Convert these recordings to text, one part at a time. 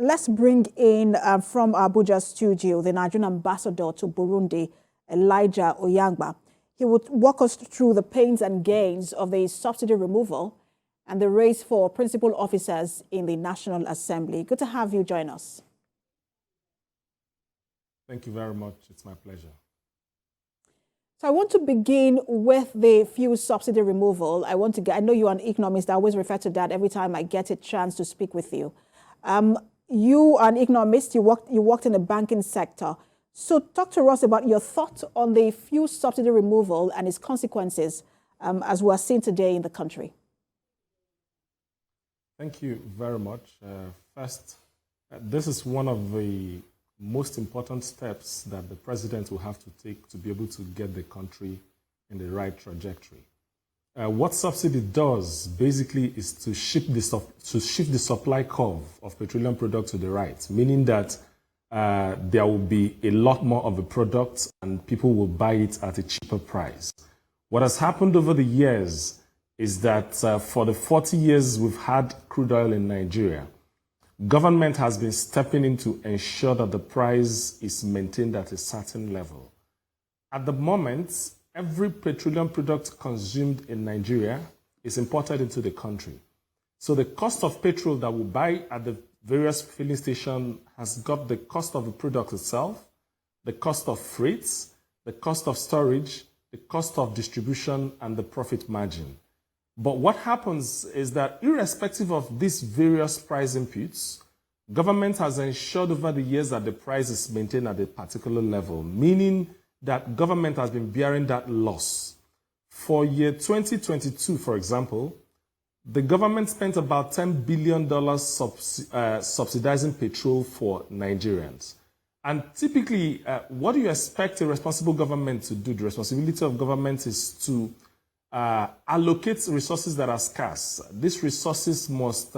let's bring in from Abuja studio the Nigerian ambassador to Burundi, Elijah Oyangba. He would walk us through the pains and gains of the subsidy removal and the race for principal officers in the National Assembly. Good to have you join us. Thank you very much. It's my pleasure. So I want to begin with the fuel subsidy removal. I know you're an economist. I always refer to that every time I get a chance to speak with you. You are an economist. You worked in the banking sector. So talk to us about your thoughts on the fuel subsidy removal and its consequences as we are seeing today in the country. Thank you very much. First, this is one of the most important steps that the president will have to take to be able to get the country in the right trajectory. What subsidy does basically is to shift the supply curve of petroleum products to the right, meaning that there will be a lot more of the product and people will buy it at a cheaper price. What has happened over the years is that for the 40 years we've had crude oil in Nigeria, government has been stepping in to ensure that the price is maintained at a certain level. At the moment, every petroleum product consumed in Nigeria is imported into the country. So the cost of petrol that we buy at the various filling stations has got the cost of the product itself, the cost of freights, the cost of storage, the cost of distribution, and the profit margin. But what happens is that irrespective of these various price inputs, government has ensured over the years that the price is maintained at a particular level, meaning that government has been bearing that loss. For year 2022, for example, the government spent about $10 billion subsidizing petrol for Nigerians. And typically, what do you expect a responsible government to do? The responsibility of government is to allocate resources that are scarce. These resources must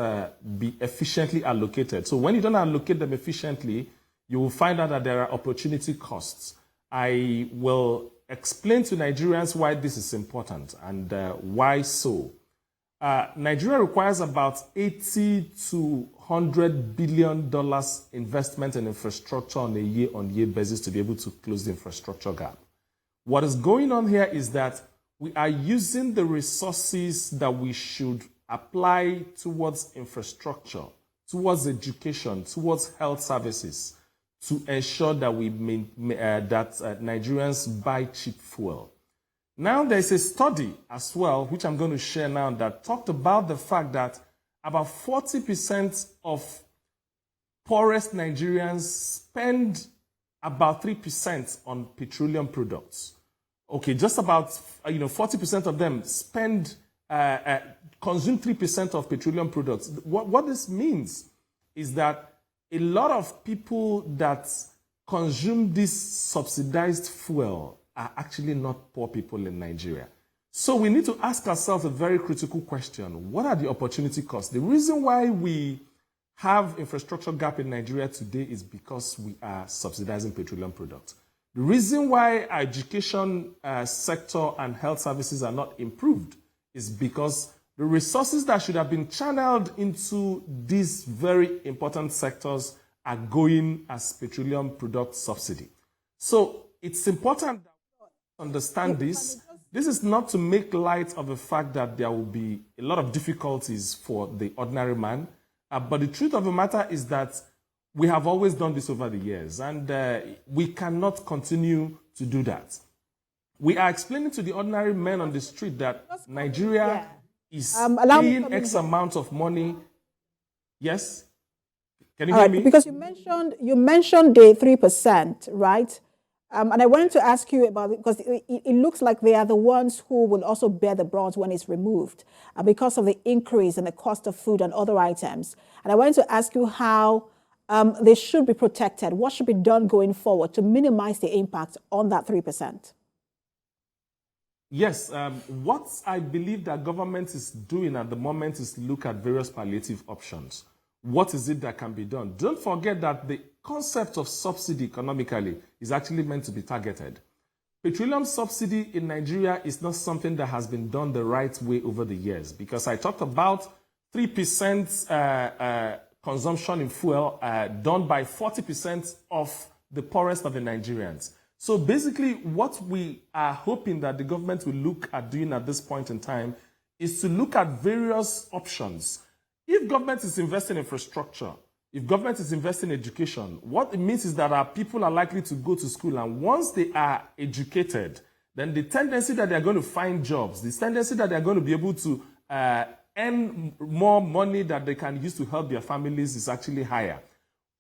be efficiently allocated. So when you don't allocate them efficiently, you will find out that there are opportunity costs. I will explain to Nigerians why this is important and why so. Nigeria requires about $80 to $100 billion investment in infrastructure on a year-on-year basis to be able to close the infrastructure gap. What is going on here is that we are using the resources that we should apply towards infrastructure, towards education, towards health services to ensure that Nigerians buy cheap fuel. Now there's a study as well, which I'm going to share now, that talked about the fact that about 40% of poorest Nigerians spend about 3% on petroleum products. Okay, just about 40% of them consume 3% of petroleum products. What this means is that a lot of people that consume this subsidized fuel are actually not poor people in Nigeria. So we need to ask ourselves a very critical question. What are the opportunity costs? The reason why we have infrastructure gap in Nigeria today is because we are subsidizing petroleum products. The reason why our education sector and health services are not improved is because the resources that should have been channeled into these very important sectors are going as petroleum product subsidy. So it's important that we understand this. This is not to make light of the fact that there will be a lot of difficulties for the ordinary man, but the truth of the matter is that we have always done this over the years, and we cannot continue to do that. We are explaining to the ordinary men on the street that Nigeria is paying X amount of money. Yes? Can you hear me? Because you mentioned the 3%, right? And I wanted to ask you about it because it looks like they are the ones who will also bear the brunt when it's removed because of the increase in the cost of food and other items. And I wanted to ask you how they should be protected. What should be done going forward to minimize the impact on that 3%? Yes, what I believe that government is doing at the moment is look at various palliative options. What is it that can be done? Don't forget that the concept of subsidy economically is actually meant to be targeted. Petroleum subsidy in Nigeria is not something that has been done the right way over the years, because I talked about 3% consumption in fuel done by 40% of the poorest of the Nigerians. So basically, what we are hoping that the government will look at doing at this point in time is to look at various options. If government is investing in infrastructure, if government is investing in education, what it means is that our people are likely to go to school, and once they are educated, then the tendency that they're going to find jobs, the tendency that they're going to be able to earn more money that they can use to help their families is actually higher.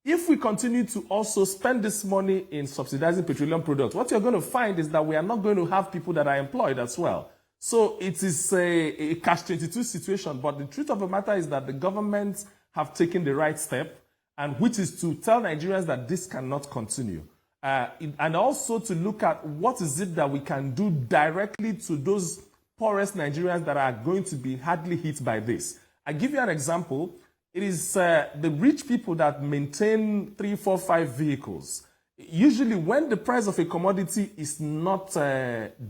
If we continue to also spend this money in subsidizing petroleum products, what you're going to find is that we are not going to have people that are employed as well. So it is a catch-22 situation, but the truth of the matter is that the government have taken the right step, and which is to tell Nigerians that this cannot continue. And also to look at what is it that we can do directly to those poorest Nigerians that are going to be hardly hit by this. I give you an example. It is the rich people that maintain 3, 4, 5 vehicles. Usually when the price of a commodity is not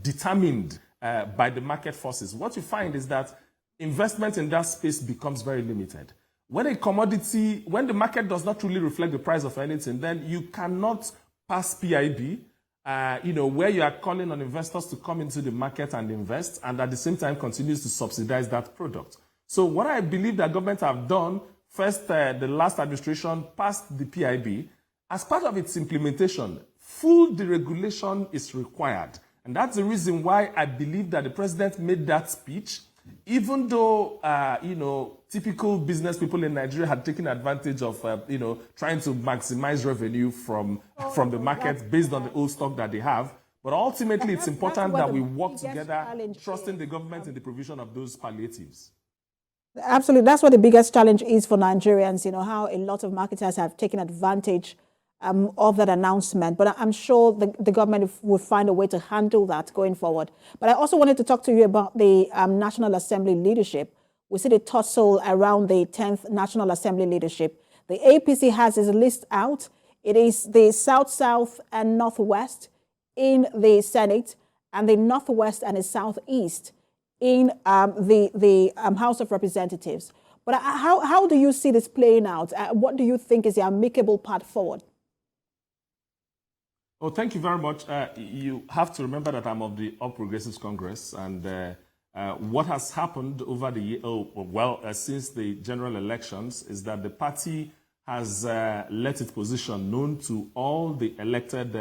determined by the market forces, what you find is that investment in that space becomes very limited. When the market does not truly reflect the price of anything, then you cannot pass PIB, where you are calling on investors to come into the market and invest, and at the same time continues to subsidize that product. So what I believe that government have done, first, the last administration passed the PIB. As part of its implementation, full deregulation is required. And that's the reason why I believe that the president made that speech, even though, typical business people in Nigeria had taken advantage of, trying to maximize revenue from the market based on the old stock that they have. But ultimately, it's important that we work together, trusting the government in the provision of those palliatives. Absolutely. That's what the biggest challenge is for Nigerians, how a lot of marketers have taken advantage of that announcement. But I'm sure the government will find a way to handle that going forward. But I also wanted to talk to you about the National Assembly leadership. We see the tussle around the 10th National Assembly leadership. The APC has its list out. It is the South-South and Northwest in the Senate, and the Northwest and the Southeast in the House of Representatives. But how do you see this playing out? What do you think is the amicable path forward? Oh, thank you very much. You have to remember that I'm of the All Progressives Congress, and what has happened over the year, since the general elections, is that the party has let its position known to all the elected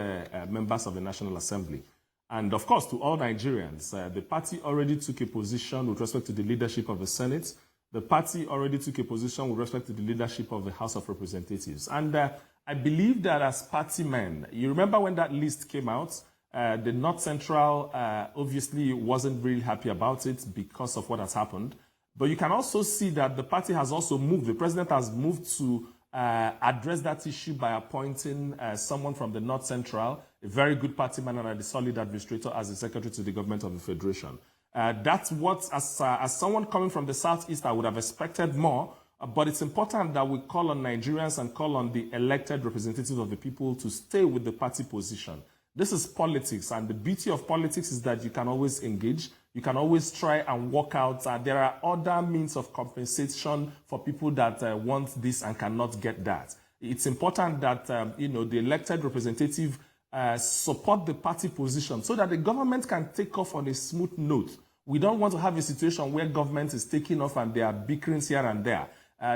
members of the National Assembly. And of course, to all Nigerians, the party already took a position with respect to the leadership of the Senate. The party already took a position with respect to the leadership of the House of Representatives. And I believe that as party men, you remember when that list came out, the North Central obviously wasn't really happy about it because of what has happened. But you can also see that the party has also moved. The president has moved to address that issue by appointing someone from the North Central, a very good party man and a solid administrator, as the secretary to the government of the Federation. That's what, as someone coming from the Southeast, I would have expected more. But it's important that we call on Nigerians and call on the elected representatives of the people to stay with the party position. This is politics, and the beauty of politics is that you can always engage. You can always try and work out. There are other means of compensation for people that want this and cannot get that. It's important that the elected representative support the party position so that the government can take off on a smooth note. We don't want to have a situation where government is taking off and there are bickerings here and there.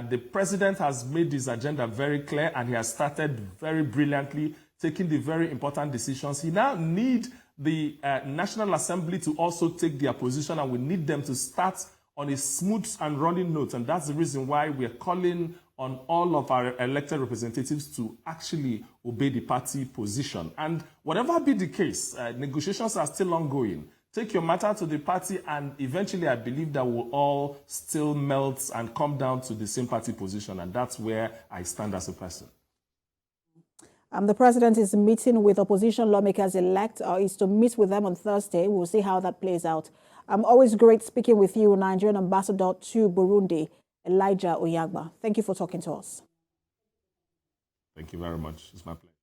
The president has made his agenda very clear, and he has started very brilliantly taking the very important decisions. He now needs the National Assembly to also take their position, and we need them to start on a smooth and running note. And that's the reason why we're calling on all of our elected representatives to actually obey the party position. And whatever be the case, negotiations are still ongoing. Take your matter to the party, and eventually I believe that we'll all still melt and come down to the same party position. And that's where I stand as a person. The president is meeting with opposition lawmakers-elect, or is to meet with them on Thursday. We'll see how that plays out. Always great speaking with you, Nigerian ambassador to Burundi, Elijah Oyagba. Thank you for talking to us. Thank you very much. It's my pleasure.